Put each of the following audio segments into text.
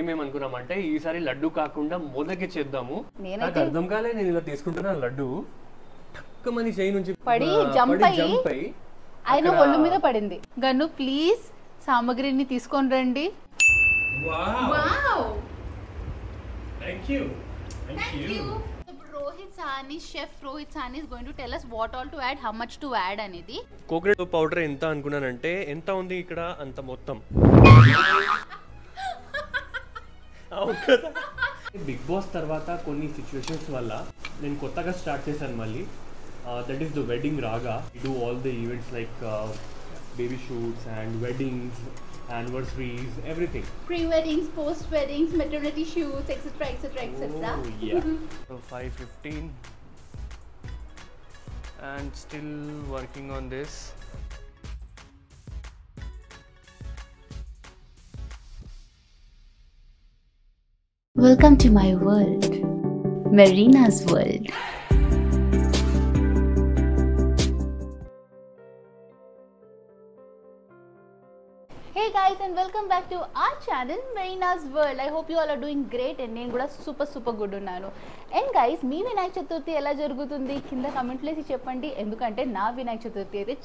మేమనుకున్నామంటే ఈసారి లడ్డు కాకుండా మోదకి చేద్దాము. నాకు అర్థం కాలే, నేను ఇలా తీసుకుంటున్నాను లడ్డు, టక్కుమని చేయి నుంచి పడి జంప్ అయ్యి ఆయన ఒళ్ళు మీద పడింది. గన్ను ప్లీజ్ సామగ్రిని తీసుకొని రండి. Rohit Sahni, chef Rohit Sahni is going to tell us what all to add, how much to add అనేది. కోకోనట్ పౌడర్ ఎంత అనుకున్నానంటే ఎంత ఉంది ఇక్కడ అంత మొత్తం. బిగ్ బాస్ తర్వాత కొన్ని సిచ్యువేషన్స్ వల్ల నేను కొత్తగా స్టార్ట్ చేశాను మళ్ళీ. దట్ ఈస్ ద వెడ్డింగ్ రాగా. We do all the events like baby shoots and weddings, anniversaries, everything. Pre-weddings, post-weddings, maternity shoots, etc. Oh, yeah. So 5:15 and still working on this. Welcome to my world, Marina's world. Hey guys, and welcome back to our channel Marina's world. I hope you all are doing great and నేను కూడా super good ఉన్నాను. And guys, మీ వినాయక చతుర్థి ఎలా జరుగుతుంది కింద కమెంట్లో వేసి చెప్పండి. ఎందుకంటే నా వినాయక చతుర్థి అయితే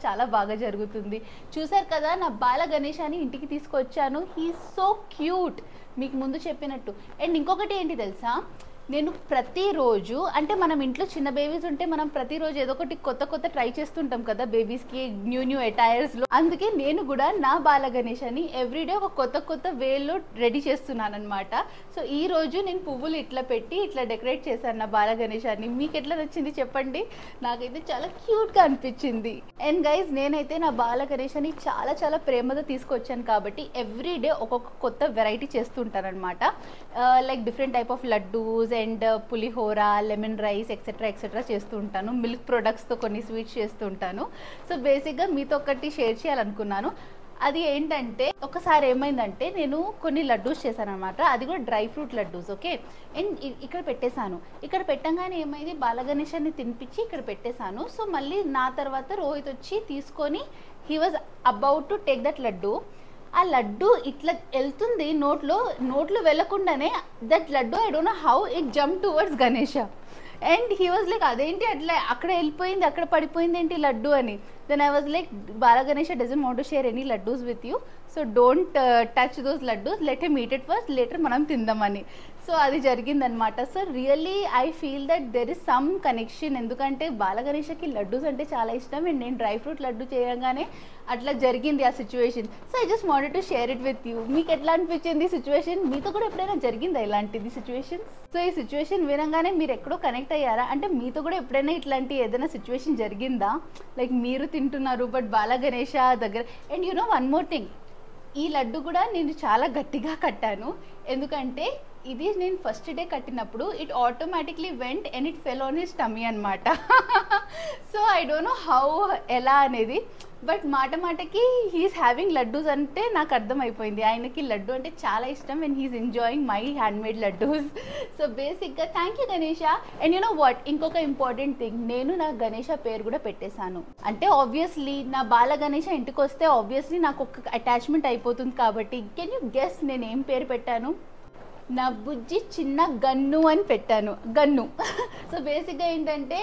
చాలా బాగా జరుగుతుంది. చూసారు కదా, నా బాల గణేశాన్ని ఇంటికి తీసుకొచ్చాను. హీ సో క్యూట్, మీకు ముందు చెప్పినట్టు. అండ్ ఇంకొకటి ఏంటి తెలుసా, నేను ప్రతిరోజు, అంటే మనం ఇంట్లో చిన్న బేబీస్ ఉంటే మనం ప్రతిరోజు ఏదో ఒకటి కొత్త ట్రై చేస్తుంటాం కదా బేబీస్కి, న్యూ అటైర్స్లో. అందుకే నేను కూడా నా బాల గణేశాన్ని ఎవ్రీడే ఒక కొత్త వేలో రెడీ చేస్తున్నాను అనమాట. సో ఈ రోజు నేను పువ్వులు ఇట్లా పెట్టి ఇట్లా డెకరేట్ చేశాను నా బాల గణేశాన్ని. మీకు ఎట్లా నచ్చింది చెప్పండి, నాకైతే చాలా క్యూట్గా అనిపించింది. అండ్ గైజ్, నేనైతే నా బాల గణేశాన్ని చాలా ప్రేమతో తీసుకొచ్చాను కాబట్టి ఎవ్రీడే ఒక్కొక్క కొత్త వెరైటీ చేస్తుంటాను అనమాట. Like different type of laddoos and pulihora, lemon rice, etcetera చేస్తూ ఉంటాను. మిల్క్ ప్రొడక్ట్స్తో కొన్ని స్వీట్స్ చేస్తూ ఉంటాను. సో బేసిక్గా మీతో ఒకటి షేర్ చేయాలనుకున్నాను. అది ఏంటంటే, ఒకసారి ఏమైందంటే నేను కొన్ని లడ్డూస్ చేశాను అనమాట. అది కూడా dry fruit laddoos. Okay, and ఇక్కడ పెట్టేశాను. ఇక్కడ పెట్టంగానే ఏమైంది, బాలగణేశాన్ని తినిపించి ఇక్కడ పెట్టేశాను. సో మళ్ళీ నా తర్వాత రోహిత్ వచ్చి తీసుకొని he was about to take that laddu. ఆ లడ్డు ఇట్లా వెళ్తుంది నోట్లో వెళ్ళకుండానే that laddu, I don't know how it jump towards Ganesha. And he was like, అదేంటి అట్లా అక్కడ వెళ్ళిపోయింది, అక్కడ పడిపోయింది ఏంటి లడ్డు అని. Then I was like, Bala Ganesha doesn't want to share any laddoos with you, so don't touch those laddoos, let him eat it first, later మనం తిందామని. సో అది జరిగిందనమాట. So really I feel that there is some connection. ఎందుకంటే బాల గణేషకి లడ్డూస్ అంటే చాలా ఇష్టం. And నేను dry fruit laddu చేయగానే అట్లా జరిగింది ఆ situation. So I just wanted to share it with you. మీకు ఎట్లా అనిపించింది సిచ్యువేషన్? మీతో కూడా ఎప్పుడైనా జరిగిందా ఇలాంటిది సిచ్యువేషన్? సో ఈ సిచ్యువేషన్ వినగానే మీరు ఎక్కడో కనెక్ట్ అయ్యారా? అంటే మీతో కూడా ఎప్పుడైనా ఇట్లాంటి ఏదైనా సిచ్యువేషన్ జరిగిందా? లైక్ మీరు తింటున్నారు బట్ బాల గణేష దగ్గర. And you know one more thing, ఈ లడ్డు కూడా నేను చాలా గట్టిగా కట్టాను. ఎందుకంటే ఇది నేను ఫస్ట్ డే కట్టినప్పుడు it automatically went and it fell on his tummy అనమాట. So I don't know how ఎలా అనేది, బట్ మాటకి హీఈస్ హ్యావింగ్ లడ్డూస్ అంటే నాకు అర్థమైపోయింది ఆయనకి లడ్డు అంటే చాలా ఇష్టం and he's enjoying my handmade laddus. So బేసిక్గా thank you Ganesha. And you know what, ఇంకొక ఇంపార్టెంట్ థింగ్, నేను నా గణేష పేరు కూడా పెట్టేశాను. అంటే ఆబ్వియస్లీ నా బాల గణేష ఇంటికి వస్తే ఆబ్వియస్లీ నాకు ఒక అటాచ్మెంట్ అయిపోతుంది కాబట్టి కెన్ యూ గెస్ నేను ఏం పేరు పెట్టాను? నా బుజ్జి చిన్న గన్ను అని పెట్టాను, గన్ను. సో బేసిక్గా ఏంటంటే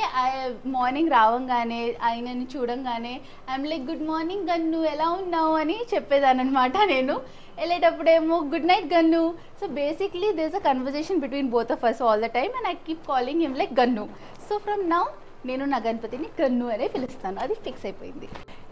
మార్నింగ్ రావంగానే ఆయనని చూడంగానే I'm like, good morning Gannu, ఎలా ఉన్నావు అని చెప్పేదాన్ని అనమాట. నేను వెళ్ళేటప్పుడేమో good night Gannu. So basically there is a conversation between both of us all the time and I keep calling him like Gannu. So from now నేను నా గణపతిని గన్ను అనే పిలుస్తాను, అది ఫిక్స్ అయిపోయింది.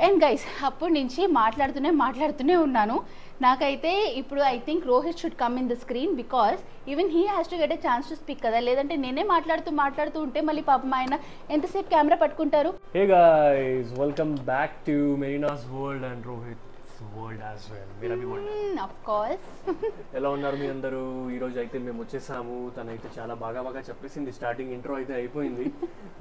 అండ్ గైస్, అప్పటి నుంచి మాట్లాడుతూనే ఉన్నాను. నాకైతే ఇప్పుడు I think Rohit should come in the screen because even he has to get a chance to speak కదా. లేదంటే నేనే మాట్లాడుతూ ఉంటే మళ్ళీ పాపం ఆయన ఎంతసేపు కెమెరా పట్టుకుంటారు. Hey guys, welcome back to Marina's world and Rohit world as well. Meera B world of course. ఎలా ఉన్నారు మీ అందరూ? ఈ రోజు అయితే మేము వచ్చేసాము. తనైతే చాలా బాగా చెప్పేసింది. స్టార్టింగ్ ఇంట్రో అయితే అయిపోయింది.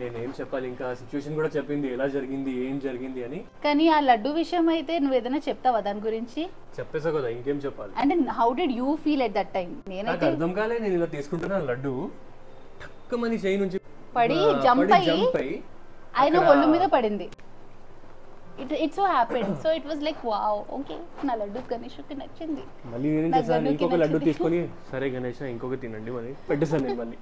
నేనేం చెప్పాలి, ఇంకా సిచ్యువేషన్ కూడా చెప్పింది, ఎలా జరిగింది ఏం జరిగింది అని. కానీ ఆ లడ్డు విషయం అయితే నువ్వు ఏదైనా చెప్తావా దాని గురించి? చెప్పేసా కదా, ఇంకేం చెప్పాలి. అంటే how did you feel at that time? నాకు అర్థం కాలే, నేను ఇలా తీసుకుంటున్నాను లడ్డు, టక్కుమని చేయి నుంచి పడి జంప్ అయ్యి ఆయన ఒళ్ళు మీద పడింది. It so happen. So it was like wow, okay నా లడ్డు గణేష్కి నచ్చింది. మళ్ళీ నేను చేశాను ఇంకొక లడ్డు తీసుకొని, సరే గణేష్ ఇంకొక తినండి మరి పెట్టేసాను నేను మళ్ళీ.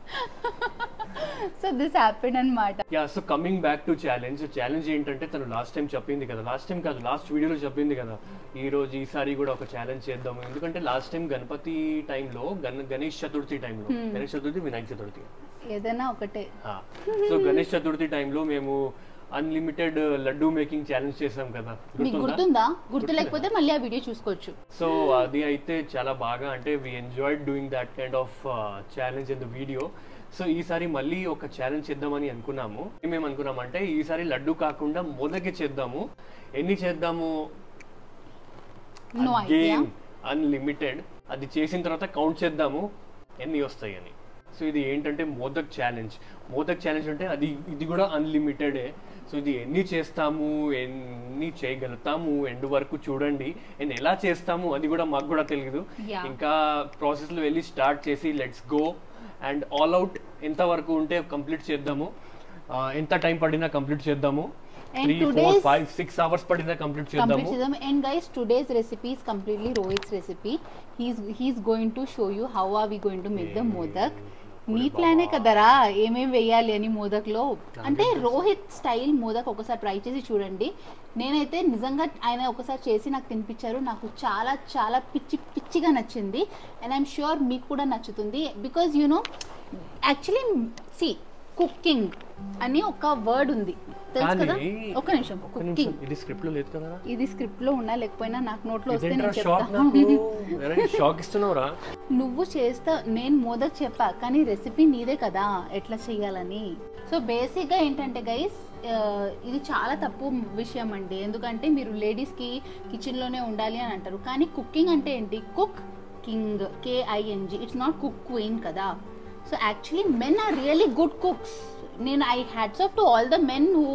సో దిస్ హ్యాపెన్ అన్నమాట. Yeah, so coming back to challenge. Challenge ఏంటంటే తను లాస్ట్ టైం చెప్పింది కదా, లాస్ట్ టైం కాదు లాస్ట్ వీడియోలో చెప్పింది కదా, ఈసారి కూడా ఒక ఛాలెంజ్ చేద్దాము. ఎందుకంటే లాస్ట్ టైం గణపతి టైంలో గణేష్ చతుర్థి టైంలో, గణేష్ చతుర్థి వినాయక చతుర్థి ఏదైనా ఒకటే. సో గణేష్ చతుర్థి టైంలో మేము అన్లిమిటెడ్ లడ్డూ మేకింగ్ ఛాలెంజ్ చేసాం కదా, మీకు గుర్తుందా? గుర్తు లేకపోతే మళ్ళీ ఆ వీడియో చూసుకోవచ్చు. సో అది అయితే చాలా బాగా, అంటే we enjoyed doing that kind of challenge in the video. So ఈసారి మళ్ళీ ఒక ఛాలెంజ్ చేద్దామని అనుకున్నాము. మేము అనుకున్నామంటే ఈసారి లడ్డు కాకుండా మోదకే చేద్దాము. ఎన్ని చేద్దాము? అన్లిమిటెడ్. అది చేసిన తర్వాత కౌంట్ చేద్దాము ఎన్ని వస్తాయి అని. సో ఇది ఏంటంటే మోదక్ ఛాలెంజ్. మోదక్ ఛాలెంజ్ అంటే ఇది కూడా అన్లిమిటెడే. సో ఇది ఎన్ని చేస్తాము, ఎన్ని చేయగలుగుతాము ఎండ్ వరకు చూడండి. అండ్ ఎలా చేస్తాము అది కూడా మాకు కూడా తెలియదు. ఇంకా ప్రాసెస్లో వెళ్ళి స్టార్ట్ చేసి let's go. And all out ఎంత వరకు ఉంటే కంప్లీట్ చేద్దాము, ఎంత టైం పడినా కంప్లీట్ చేద్దాము. 3, 4, 5, 6 hours పడినా కంప్లీట్ చేద్దాము. And guys, today's recipe is completely Rohit's recipe. He's going to show you how are we going to make the modak. నీ ప్లానే కదరా ఏమేమి వేయాలి అని మోదక్లో. అంటే రోహిత్ స్టైల్ మోదక్ ఒకసారి ట్రై చేసి చూడండి. నేనైతే నిజంగా ఆయన ఒకసారి చేసి నాకు తినిపించారు. నాకు చాలా చాలా పిచ్చిగా నచ్చింది. అండ్ ఐఎమ్ ష్యూర్ మీకు కూడా నచ్చుతుంది. Because you know actually see cooking అని ఒక వర్డ్ ఉంది తెలుసు కదా. ఒక నిమిషం, కుకింగ్ ఇది స్క్రిప్ట్ లో లేదు కదా. ఇది స్క్రిప్ట్ లో ఉన్నా లేకపోయినా నాకు నోట్లో వస్తే నేను చెప్తా. నువ్వు చేస్తా, నేను మోదక్ చెప్పా కానీ రెసిపీ నీదే కదా ఎట్లా చెయ్యాలని. సో బేసిక్ గా ఏంటంటే గైస్, ఇది చాలా తప్పు విషయం అండి. ఎందుకంటే మీరు లేడీస్ కి కిచెన్ లోనే ఉండాలి అని అంటారు. కానీ కుకింగ్ అంటే ఏంటి? Cook king, KING. It's not cook queen కదా. So actually men are really good cooks. నేను I hats off to all the men who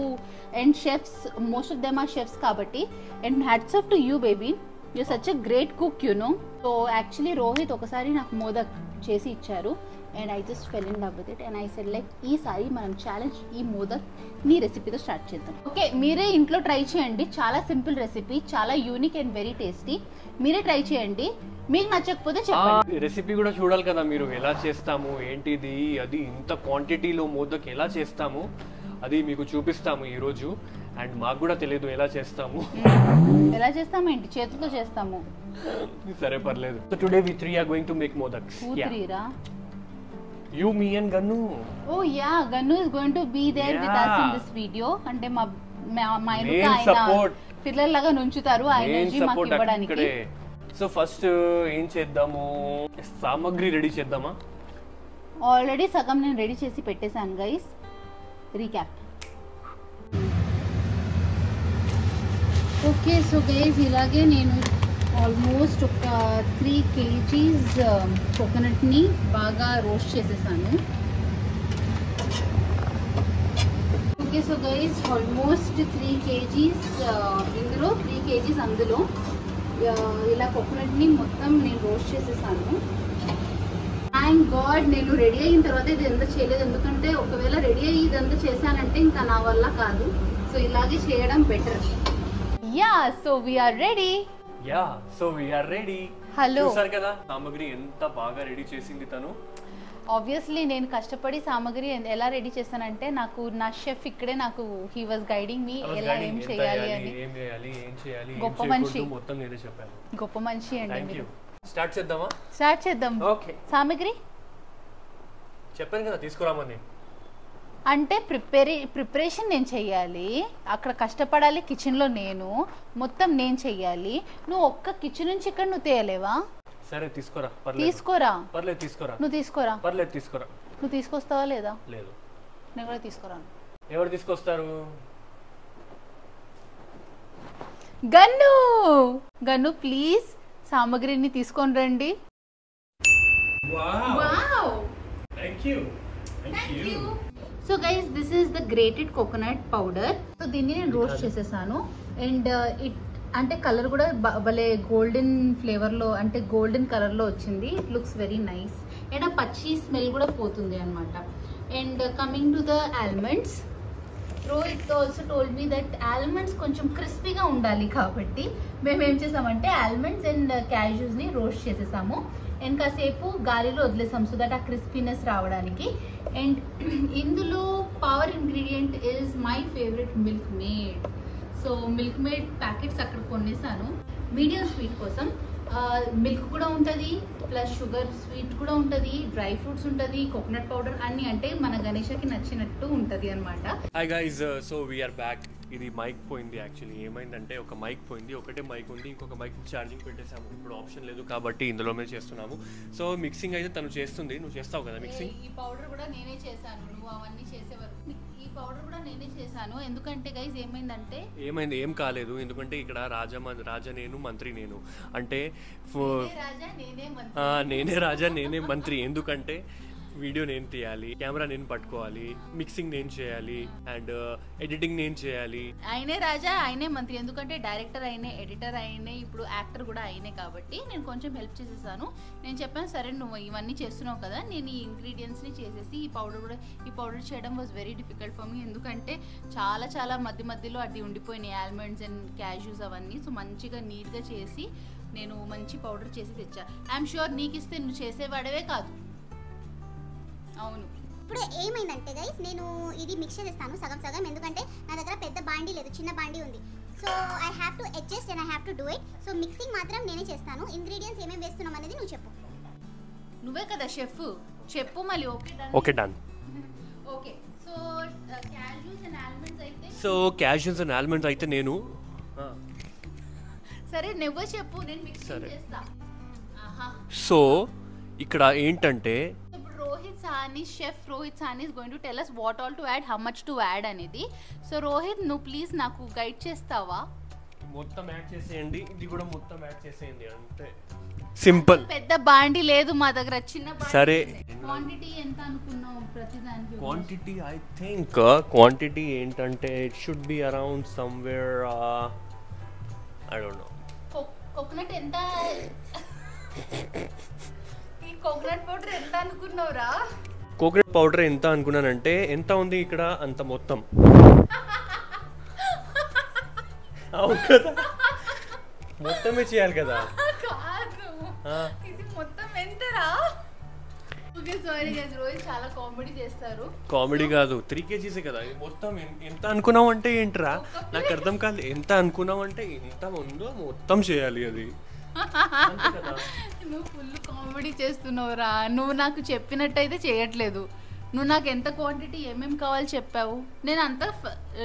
and chefs, most of them are chefs కాబట్టి. And hats off to you baby, you such a great cook you know. So actually Rohit ఒకసారి నాకు మోదక్ చేసి ఇచ్చారు. And I just fell in love with it. And I said like ఈసారి మనం challenge ఈ మోదక్ నీ రెసిపీతో స్టార్ట్ చేద్దాం. ఓకే, మీరే ఇంట్లో ట్రై చేయండి. చాలా సింపుల్ రెసిపీ, చాలా యూనిక్ అండ్ వెరీ టేస్టీ. మీరే ట్రై చేయండి. మీకు నచ్చకపోతే చెప్పండి. రెసిపీ కూడా చూడాలి కదా మీరు, ఎలా చేస్తాము ఏంటిది అది, ఇంత క్వాంటిటీలో మోదక్ ఎలా చేస్తాము అది మీకు చూపిస్తాము ఈరోజు. అండ్ మాకు కూడా తెలియదు ఎలా చేస్తాము. ఎలా చేస్తాము ఏంటి? చేతులతో చేస్తాము. సరే పర్లేదు. So today we 3 are going to make modaks. You, me and Gannu. Oh yeah, Gannu is going to be there with us in this video. అంటే మా ఎనుక ఆయన పిల్లల్లాగా నుంచుతారు ఆ ఎనర్జీ మాకు ఇవ్వడానికి. సో ఫస్ట్ ఏం చేద్దాము, సామగ్రి రెడీ చేద్దామా? ఆల్రెడీ సగం నేను రెడీ చేసి పెట్టేశాను guys. Recap. Okay, so guys ఇలాగే నేను ఆల్మోస్ట్ ఒక 3 kgs కోకోనట్ని బాగా రోస్ట్ చేసేసాను. Okay, so guys almost 3 kgs ఇందులో 3 kgs అందులో ఇలా కోకోనట్ని మొత్తం నేను రోస్ట్ చేసేసాను. థ్యాంక్ గాడ్ నేను రెడీ అయిన తర్వాత ఇది ఎంత చేయలేదు. ఎందుకంటే ఒకవేళ రెడీ అయ్యి ఇదంతా చేశానంటే ఇంకా నా వల్ల కాదు. సో ఇలాగే చేయడం better. Yeah, so we are ready. Hello, చూసారు కదా సామగ్రి ఎంత బాగా రెడీ చేసింది తను. ఆబ్వియస్లీ నేను కష్టపడి సామగ్రి ఎలా రెడీ చేశానంటే నాకు నా షెఫ్ ఇక్కడే నాకు హీ వాజ్ గైడింగ్ మీ ఎలా ఏం చేయాలి అని. గొప్ప మనిషి, మొత్తం నేనే చెప్పాను. గొప్ప మనిషి అండి మీరు. స్టార్ట్ చేద్దామా? స్టార్ట్ చేద్దాం. ఓకే, సామగ్రి చెప్పాను కదా తీసుకురామని. అంటే ప్రిపరేషన్ నేను చెయ్యాలి, అక్కడ కష్టపడాలి కిచెన్లో, నేను మొత్తం నేను చెయ్యాలి. నువ్వు ఒక్క కిచెన్ నుంచి ఇక్కడ నువ్వు తేయలేవా? సరే తీసుకురా. తీసుకురా. పర్లేదు తీసుకురా. నువ్వు తీసుకురా. పర్లేదు తీసుకురా. నువ్వు తీసుకొస్తావా లేదా? లేదు, నేను కూడా తీసుకురాను. ఎవరు తీసుకొస్తారు? గన్ను, గన్ను ప్లీజ్ సామగ్రిని తీసుకొని రండి. Wow, thank you. So guys this is the grated coconut powder. So దీన్ని నేను రోస్ట్ చేసేసాను. అండ్ ఇట్ అంటే కలర్ కూడా భలే గోల్డెన్ ఫ్లేవర్లో, అంటే గోల్డెన్ కలర్లో వచ్చింది. It looks very nice. And ఆ పచ్చి స్మెల్ కూడా పోతుంది అనమాట. And coming to the almonds, Rohit also told me that almonds కొంచెం క్రిస్పీగా ఉండాలి కాబట్టి మేము ఏం చేసామంటే ఆల్మండ్స్ అండ్ క్యాష్యూస్ ని రోస్ట్ చేసేసాము అండ్ కాసేపు గాలిలో వదిలేసాం సో దట్ ఆ క్రిస్పీనెస్ రావడానికి. అండ్ ఇందులో power ingredient is my favourite milk made. So milk made packets అక్కడ కొనేసాను మీడియం స్వీట్ కోసం. మిల్క్ కూడా ఉంటుంది, ప్లస్ షుగర్ స్వీట్ కూడా ఉంటుంది, డ్రై ఫ్రూట్స్ ఉంటుంది, కోకోనట్ పౌడర్ అన్ని, అంటే మన గణేషకి నచ్చినట్టు ఉంటుంది అనమాట. Hi guys, so we are back. ఇది మైక్ పోయింది యాక్చువల్లీ. ఏమైందంటే ఒక మైక్ పోయింది, ఒకటే మైక్ ఉంది, ఇంకొక మైక్ ఛార్జింగ్ పెట్టేసాము. ఇప్పుడు ఆప్షన్ లేదు కాబట్టి ఇందులోనే చేస్తున్నాము. సో మిక్సింగ్ అయితే తను చేస్తుంది. నువ్వు చేస్తావు కదా మిక్సింగ్? ఈ పౌడర్ కూడా నేనే చేశాను, నువ్వు అవన్నీ చేసే వరకు. ఈ పౌడర్ కూడా నేనే చేశాను. ఎందుకంటే గైస్ ఏమైందంటే ఏం కాలేదు. ఎందుకంటే ఇక్కడ రాజా నేను, మంత్రి నేను. అంటే నేనే రాజా నేనే మంత్రి. ఎందుకంటే వీడియో నేను తీయాలి, కెమెరా నేను పట్టుకోవాలి, మిక్సింగ్ నేను చేయాలి అండ్ ఎడిటింగ్ నేను చేయాలి. ఆయనే రాజా ఆయనే మంత్రి. ఎందుకంటే డైరెక్టర్ అయినే, ఎడిటర్ అయినే, ఇప్పుడు యాక్టర్ కూడా అయినే. కాబట్టి నేను కొంచెం హెల్ప్ చేసేసాను. నేను చెప్పాను సరే నువ్వు ఇవన్నీ చేస్తున్నావు కదా, నేను ఈ ఇంగ్రీడియంట్స్ని చేసేసి ఈ పౌడర్ చేయడం was very difficult for me. ఎందుకంటే చాలా మధ్యలో అది ఉండిపోయినాయి ఆల్మండ్స్ అండ్ క్యాష్యూస్ అవన్నీ. సో మంచిగా నీట్గా చేసి నేను మంచి పౌడర్ చేసి తెచ్చా. ఐఎమ్ షూర్ నీకు ఇస్తే నువ్వు చేసేవాడవే కాదు. అవును. ఇప్పుడు ఏమైందంటే గైస్, నేను ఇది మిక్స్ చేస్తాను సగం. ఎందుకంటే నా దగ్గర పెద్ద బాండీ లేదు, చిన్న బాండీ ఉంది. So I have to adjust and I have to do it. So mixing మాత్రం నేనే చేస్తాను. ఇంగ్రీడియంట్స్ ఏమేమి వేస్తున్నాం అనేది నువ్వు చెప్పు. నువ్వే కదా షెఫ్, చెప్పు మళ్ళీ. Okay done. Okay. So cashews and almonds అయితే నేను సరే నువ్వే చెప్పు, నేను మిక్సింగ్ చేస్తా. సో ఇక్కడ ఏంటంటే షెఫ్ రోహిత్ సాని is going to tell us what all to add, how much to add అనేది. సో రోహిత్ నువ్వు ప్లీజ్ నాకు గైడ్ చేస్తావా? మొత్తం యాడ్ చేసేయండి, ఇది కూడా మొత్తం యాడ్ చేసేయండి, అంతే సింపుల్. పెద్ద బాండి లేదు మా దగ్గర, చిన్న బాండి. సరే క్వాంటిటీ ఎంత అనుకున్నావు ప్రతి దానికి? క్వాంటిటీ ఐ థింక్ క్వాంటిటీ ఏంటంటే it should be around somewhere I don't no. Coconut ఎంత? కోకోనట్ పౌడర్ ఎంత అనుకున్నావురా? కోకోనట్ పౌడర్ ఎంత అనుకున్నానంటే ఎంత ఉంది ఇక్కడ అంత మొత్తం. అవును కదా, మొత్తమే చేయాలి కదా. ఇది మొత్తం ఎంతరా? ఓకే సారీ గైస్, రోహిత్ చాలా కామెడీ చేస్తారు. కామెడీ కాదు, 3 kgs కదా. మొత్తం ఎంత అనుకున్నావు అంటే ఏంట్రా, నాకు అర్థం కాదు. ఎంత అనుకున్నావు అంటే ఎంత ఉందో మొత్తం చేయాలి అది. నువ్వు ఫుల్ కామెడీ చేస్తున్నావురా. నువ్వు నాకు చెప్పినట్టయితే చేయట్లేదు. నువ్వు నాకు ఎంత క్వాంటిటీ ఏమేమి కావాలి చెప్పావు, నేను అంతా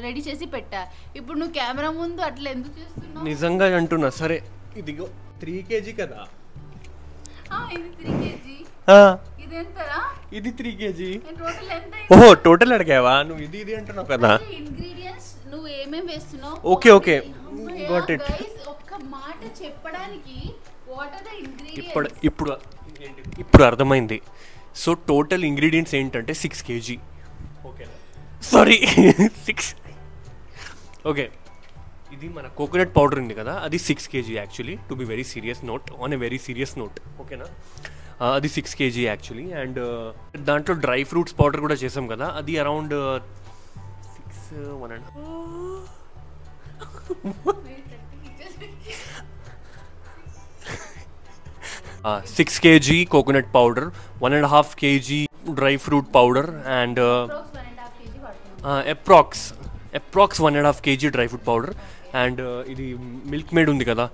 రెడీ చేసి పెట్టా. ఇప్పుడు నువ్వు కెమెరా ముందు అట్లా ఎందుకు చేస్తున్నావు? నిజంగా అంటున్నా. సరే ఇదిగో 3 kg కదా. ఇది 3 kg. ఇది ఎంతరా? ఇది 3 kg. టోటల్ ఎంత? ఓహో టోటల్ అడిగావా నువ్వు? ఇది అంటున్నావు కదా. ఇంగ్రీడియంట్స్ నువ్వు ఏమేమి వేస్తున్నావు? Okay got it. ఒక్క మాట చెప్పడానికి వాట్ ఆర్ ద ఇంగ్రీడియంట్స్? ఇప్పుడు అర్థమైంది. సో టోటల్ ఇంగ్రీడియంట్స్ ఏంటంటే 6 kg. ఓకేనా? సారీ 6. ఓకే, ఇది మన కోకోనట్ పౌడర్ ఉంది కదా, అది 6 kg actually. To be very serious note, on a very serious note. ఓకేనా? అది 6 kg యాక్చువల్లీ. అండ్ దాంట్లో డ్రై ఫ్రూట్స్ పౌడర్ కూడా చేసాం కదా, అది around 6 kg coconut powder, 1.5 kg dry fruit powder and approx 1.5 kg dry fruit powder and ఇది milk made ఉంది కదా,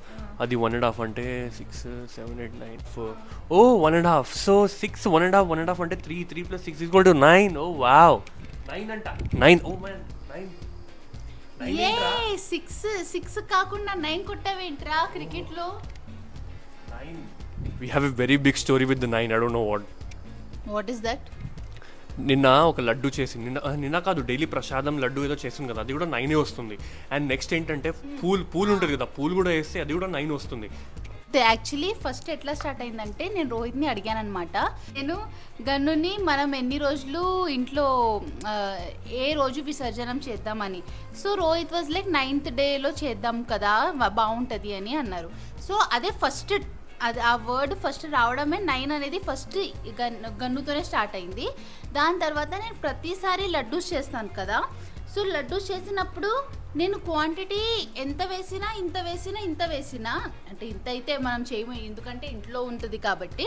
అది 1.5 అంటే 6 7 8 9 4 ఓ 1.5. సో 6 1.5 అంటే 3 plus 6 is equal to 9. Oh wow, 9 అంట 9. Oh man 9. ఏ 6 కాకుండా 9 కొట్టావేంట్రా క్రికెట్ లో? 9. We have a very big story with the 9. I don't know what is that. నిన్న ఒక లడ్డు చేసి నిన్న కాదు, డైలీ ప్రసాదం లడ్డు ఏదో చేసింది కదా, అది కూడా 9 వస్తుంది. అండ్ నెక్స్ట్ ఏంటంటే పూల్ ఉంటుంది కదా, పూల్ కూడా వేస్తే అది కూడా 9 వస్తుంది. యాక్చువల్లీ ఫస్ట్ ఎట్లా స్టార్ట్ అయిందంటే, నేను రోహిత్ని అడిగాను అనమాట. నేను గన్నుని మనం ఎన్ని రోజులు ఇంట్లో ఏ రోజు విసర్జనం చేద్దామని. So Rohit was like 9th డేలో చేద్దాం కదా బాగుంటుంది అని అన్నారు. సో అదే ఫస్ట్ అది ఆ వర్డ్ ఫస్ట్ రావడమే 9 అనేది ఫస్ట్ గన్నుతోనే స్టార్ట్ అయింది. దాని తర్వాత నేను ప్రతిసారి లడ్డూస్ చేస్తాను కదా, సో సో లడ్డూస్ చేసినప్పుడు నేను క్వాంటిటీ ఎంత వేసినా అంటే ఇంత అయితే మనం చేయము, ఎందుకంటే ఇంట్లో ఉంటుంది కాబట్టి.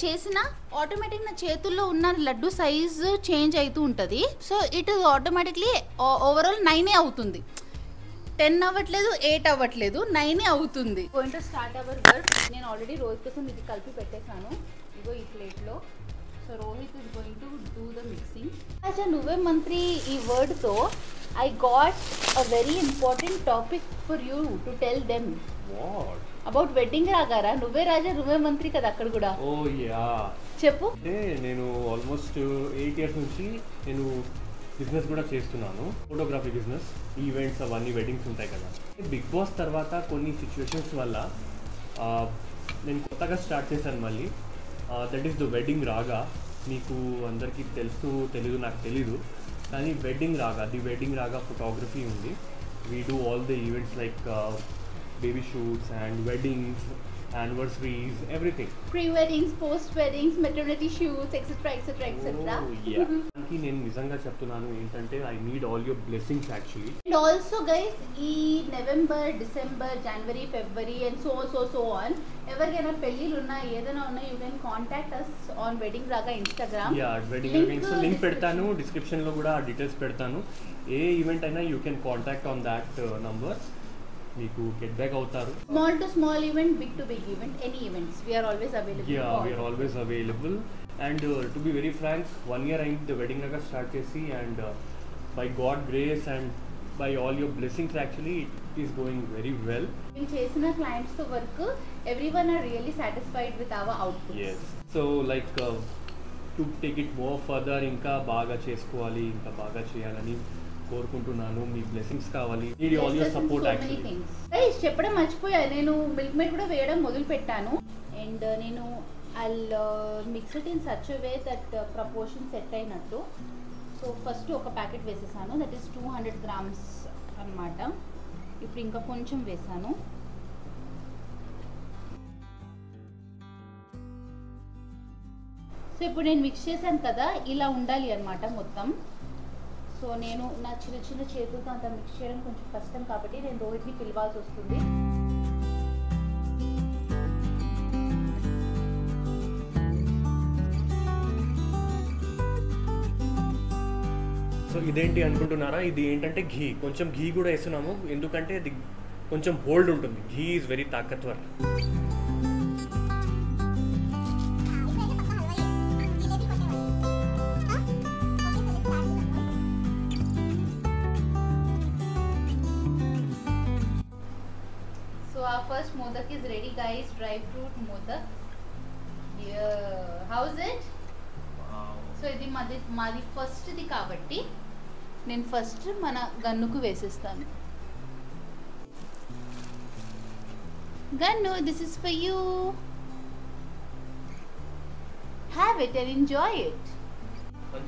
చేసిన ఆటోమేటిక్ నా చేతుల్లో ఉన్న లడ్డు సైజు చేంజ్ అవుతూ ఉంటుంది. సో ఇట్ ఆటోమేటిక్లీ ఓవరాల్ 9 అవుతుంది, 10 అవ్వట్లేదు, 8 అవ్వట్లేదు, 9 అవుతుంది. Going to start our work. నేను ఆల్రెడీ రోజు కోసం ఇది కలిపి పెట్టేశాను ఇగో ఈ ప్లేట్లో. So Rohit is going to do the mixing. అచ్చా నువ్వే మంత్రి ఈ వర్డ్తో I got a very important topic for you to tell them about wedding రాగారా. నువ్వే రాజా నువ్వే మంత్రి కదా అక్కడ కూడా. ఓ యా చెప్పు. అంటే నేను ఆల్మోస్ట్ 8 years నుంచి నేను బిజినెస్ కూడా చేస్తున్నాను, ఫోటోగ్రఫీ బిజినెస్. ఈవెంట్స్ అవన్నీ వెడ్డింగ్స్ ఉంటాయి కదా. బిగ్ బాస్ తర్వాత కొన్ని సిచ్యువేషన్స్ వల్ల నేను కొత్తగా స్టార్ట్ చేశాను మళ్ళీ. దట్ ఈస్ ద వెడ్డింగ్ రాగా. మీకు అందరికీ తెలీదు నాకు తెలీదు, కానీ వెడ్డింగ్ రాగా, ది వెడ్డింగ్ రాగా ఫోటోగ్రఫీ ఉంది. We do all the events like baby shoots and weddings, anniversaries, everything. Pre-weddings, post-weddings, maternity shoots, etc. దానికి నేను నిజంగా చెప్తున్నాను ఏంటంటే I need all your blessings actually. And also guys ఈ November, December, January, February and so on ఎవరికైనా పెళ్ళిళ్ళు ఉన్నా ఏదైనా ఉన్నా you can contact us on wedding Raga Instagram. Wedding Raga insta link పెడతాను, డిస్క్రిప్షన్లో కూడా డీటెయిల్స్ పెడతాను. ఏ ఈవెంట్ అయినా you can contact on that number, మీకు గెట్ బ్యాక్ అవుతారు. Small to small event, big to big event, any events we're always available. we are always available. And to be very frank, 1 year అయింది the wedding raga start చేసి, and by God grace and by all your blessings actually it is going very well. మేము చేసిన clients తో work everyone are really satisfied with our outputs. Yes, so like to take it more further ఇంకా బాగా చేసుకోవాలి, ఇంకా బాగా చేయాలని కోరుకుంటున్నాను. మీ బ్లెస్సింగ్స్ కావాలి, need all your support actually. Guys చెప్పడం మర్చిపోయా, నేను మిల్క్ మేడ్ కూడా వేయడం మొదలు పెట్టాను. అండ్ నేను I'll mix it in such way that proportion set అయినట్టు. సో ఫస్ట్ ఒక ప్యాకెట్ వేసేసాను, దట్ ఈస్ 200 grams అన్నమాట. ఇప్పుడు ఇంకా కొంచెం వేసాను. సో ఇప్పుడు నేను మిక్స్ చేశాను కదా, ఇలా ఉండాలి అన్నమాట మొత్తం. సో నేను నా చిన్న చిన్న చేతులతో అంత మిక్స్ చేయడం కొంచెం కష్టం కాబట్టి నేను రోహిత్ని పిలవాల్సి వస్తుంది. సో ఇదేంటి అనుకుంటున్నారా, ఇది ఏంటంటే ఘీ. కొంచెం ఘీ కూడా వేస్తున్నాము ఎందుకంటే అది కొంచెం హోల్డ్ ఉంటుంది. ఘీ ఈజ్ వెరీ తాకత్వర్. First modak is ready guys, dry fruit modak. Yeah, how's it? Wow. So ఇది మాది ఫస్ట్ ది కాబట్టి నేను ఫస్ట్ మన గన్నుకు వేసేస్తాను. Gun, this is for you. Have it and enjoy it.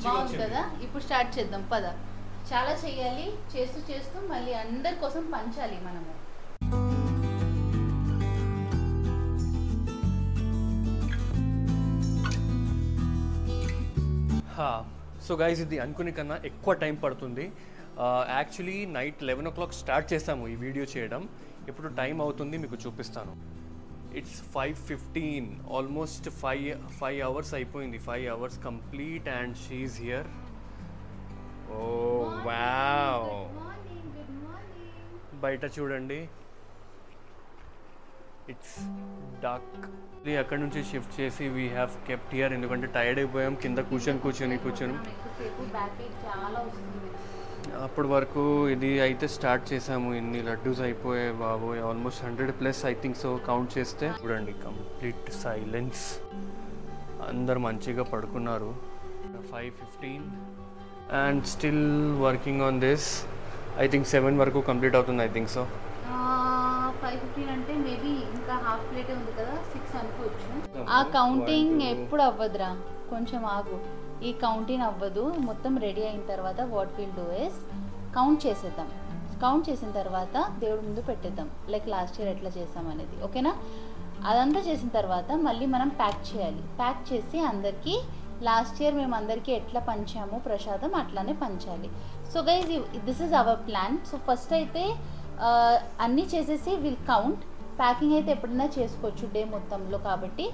బాగుంది కదా. ఇప్పుడు స్టార్ట్ చేద్దాం పద. చాలా చేయాలి, చేస్తూ మళ్ళీ అందరి కోసం పంచాలి మనము. సో గైస్ ఇది అనుకునే కన్నా ఎక్కువ టైం పడుతుంది. యాక్చువల్లీ నైట్ 11 o'clock స్టార్ట్ చేసాము ఈ వీడియో చేయడం. ఇప్పుడు టైం అవుతుంది మీకు చూపిస్తాను. ఇట్స్ 5:15, ఆల్మోస్ట్ 5 hours అయిపోయింది. 5 hours complete and she is here. Oh wow, బయట చూడండి, ఇట్స్ డార్క్. అక్కడ నుంచి షిఫ్ట్ చేసి వీ హ్యావ్ కెప్ట్ హియర్ ఎందుకంటే టైర్డ్ అయిపోయాం కింద కూర్చొని అప్పటి వరకు. ఇది అయితే స్టార్ట్ చేసాము, ఇన్ని లడ్డూస్ అయిపోయాయి బాబోయ్, almost 100+ I think so count చేస్తే. చూడండి కంప్లీట్ సైలెన్స్, అందరు మంచిగా పడుకున్నారు. 5:15 and still working on this. I think 7 వరకు కంప్లీట్ అవుతుంది ఐ థింక్ సో. 5:15 అంటే మేబీ ఇంకా హాఫ్ ప్లేటే ఉంది కదా, 6 అనుకోవచ్చు. ఆ కౌంటింగ్ ఎప్పుడు అవ్వదురా, కొంచెం ఆగు. ఈ కౌంటింగ్ అవ్వదు, మొత్తం రెడీ అయిన తర్వాత what will do is count చేసేద్దాం. కౌంట్ చేసిన తర్వాత దేవుడి ముందు పెట్టేద్దాం, లైక్ లాస్ట్ ఇయర్ ఎట్లా చేసాం అనేది. ఓకేనా? అదంతా చేసిన తర్వాత మళ్ళీ మనం ప్యాక్ చేయాలి. ప్యాక్ చేసి అందరికీ లాస్ట్ ఇయర్ మేము అందరికీ ఎట్లా పంచామో ప్రసాదం అట్లానే పంచాలి. So guys this is our plan. So first అయితే అన్నీ చేసేసి విల్ కౌంట్. ప్యాకింగ్ అయితే ఎప్పుడైనా చేసుకోవచ్చు డే మొత్తంలో, కాబట్టి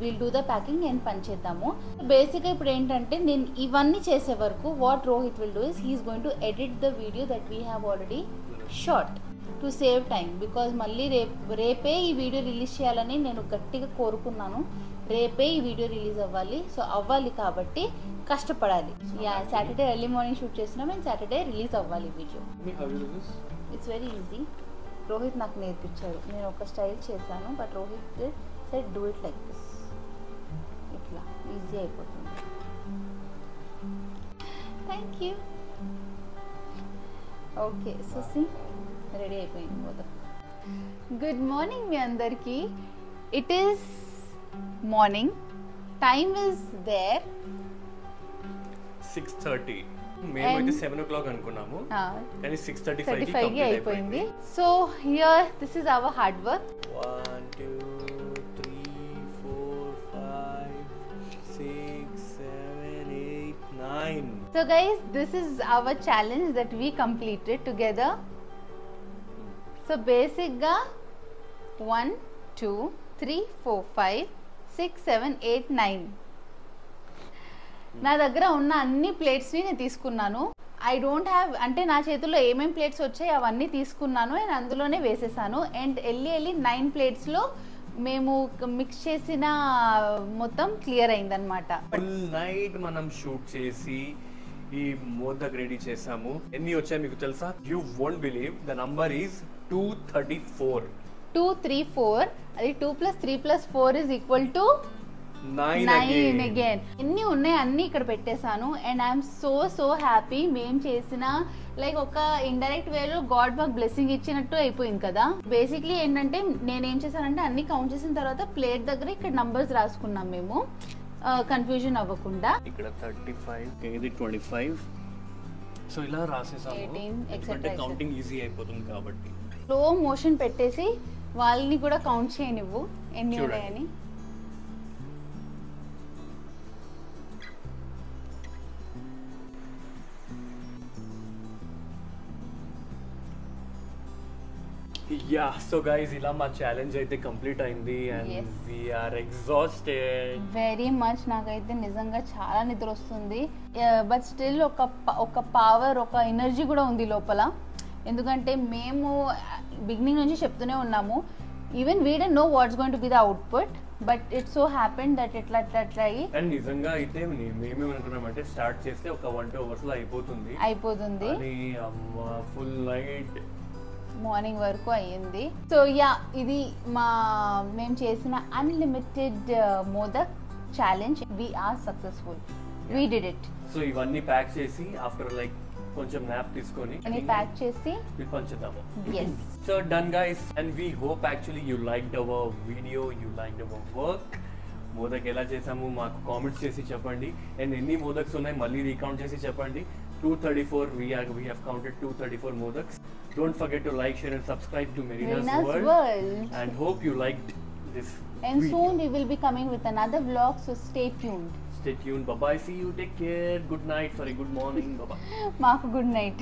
will do the packing and పంచేద్దాము. బేసిక్గా ఇప్పుడు ఏంటంటే నేను ఇవన్నీ చేసే వరకు what Rohit will do is he's going to edit the video that we have already shot to save time. Because మళ్ళీ రేపే ఈ వీడియో రిలీజ్ చేయాలని నేను గట్టిగా కోరుకున్నాను. రేపే ఈ వీడియో రిలీజ్ అవ్వాలి. సో అవ్వాలి కాబట్టి కష్టపడాలి. సాటర్డే ఎర్లీ మార్నింగ్ షూట్ చేసినాం అండ్ సాటర్డే రిలీజ్ అవ్వాలి video. It's very easy. Rohit నాకు నేర్పించాడు. నేను ఒక స్టైల్ చేశాను, but Rohit said do it like this. ఇట్లా ఈజీ అయిపోతుంది. Thank you. Okay so see ready అయిపోయింది మోదక్. గుడ్ మార్నింగ్ మీ అందరికీ. It is morning. Time is there 6:30. మేమైతే 7 o'clock అనుకున్నాము, కానీ 6:35 కి అయిపోయింది. So here this is our hard work. 1 2 3 4 5 6 7 8 9. So guys, this is our challenge that we completed together. So basic ga 1 2 3 4 5 6 7 8 9. నా దగ్గర ఉన్న అన్ని ప్లేట్స్ని నేను తీసుకున్నాను. ఐ డోంట్ హ్యావ్, అంటే నా చేతుల్లో ఏమేమి ప్లేట్స్ వచ్చాయి అవన్నీ తీసుకున్నాను అండ్ అందులోనే వేసేసాను. అండ్ వెళ్ళి 9 ప్లేట్స్లో మేము మిక్స్ చేసిన మొత్తం క్లియర్ అయిందనమాట. ఫుల్ నైట్ మనం షూట్ చేసి ఈ మోదక్ రెడీ చేసాము. ఎన్ని వచ్చాయి మీకు తెలుసా? You won't believe, the number is 234. 234. అది 2 + 3 + 4 is equal to 9 again. ఎన్ని ఉన్నాయి అన్ని ఇక్కడ పెట్టేశాను. And I'm so happy. మేము చేసిన లైక్ ఒక ఇండైరెక్ట్ వేలో గాడ్ మాకు బ్లెస్సింగ్ ఇచ్చినట్టు అయిపోయింది కదా. బేసిక్లీ ఏంటంటే నేనేం చేశానంటే అన్ని కౌంట్ చేసిన తర్వాత ప్లేట్ దగ్గర ఇక్కడ నంబర్స్ రాసుకున్నాం మేము, కన్ఫ్యూజన్ అవ్వకుండా. ఇక్కడ 35, ఇది 25. సో ఇలా రాసేసాము, 18 అంటే కౌంటింగ్ ఈజీ అయిపోతుంది కాబట్టి. స్లో మోషన్ పెట్టేసి వాళ్ళని కూడా కౌంట్ చేయనివ్వు ఎన్ని ఉన్నాయని. యా సో గైస్ ఇలా మా ఛాలెంజ్ అయితే కంప్లీట్ అయింది and we are exhausted very much. నాకైతే నిజంగా చాలా నిద్ర వస్తుంది, బట్ స్టిల్ ఒక పవర్, ఒక ఎనర్జీ కూడా ఉంది లోపల. ఎందుకంటే మేము బిగినింగ్ నుంచి చెప్తూనే ఉన్నాము, even we don't know what's going to be the output, but it's so happen that ఇట్లా అయ్యి. అండ్ నిజంగా అయితే మేమేమనుకున్నామంటే స్టార్ట్ చేస్తే ఒక 1-2 hours లో అయిపోతుంది. ఫుల్ నైట్ మార్నింగ్ వరకు అయ్యింది. సో యా, ఇది మేము చేసిన unlimited modak challenge. We are successful, we did it. So ఇవన్నీ ప్యాక్ చేసి ఆఫ్టర్ లైక్ కొంచెం న్యాప్ తీసుకొని అన్ని ప్యాక్ చేసి పంచుదాము. yes so done guys, and we hope actually you liked our video, you liked our work. Modak ఎలా చేసాము మాకు కామెంట్స్ చేసి చెప్పండి. అండ్ ఎన్ని మోదక్స్ ఉన్నాయి మళ్ళీ రీకౌంట్ చేసి చెప్పండి. 234 we have counted 234 modaks. Don't forget to like, share and subscribe to Marina's World. And hope you liked this and video. Soon we will be coming with another vlog, so stay tuned. Bye bye, see you, take care, good night, sorry, good morning, bye bye. Maaku good night.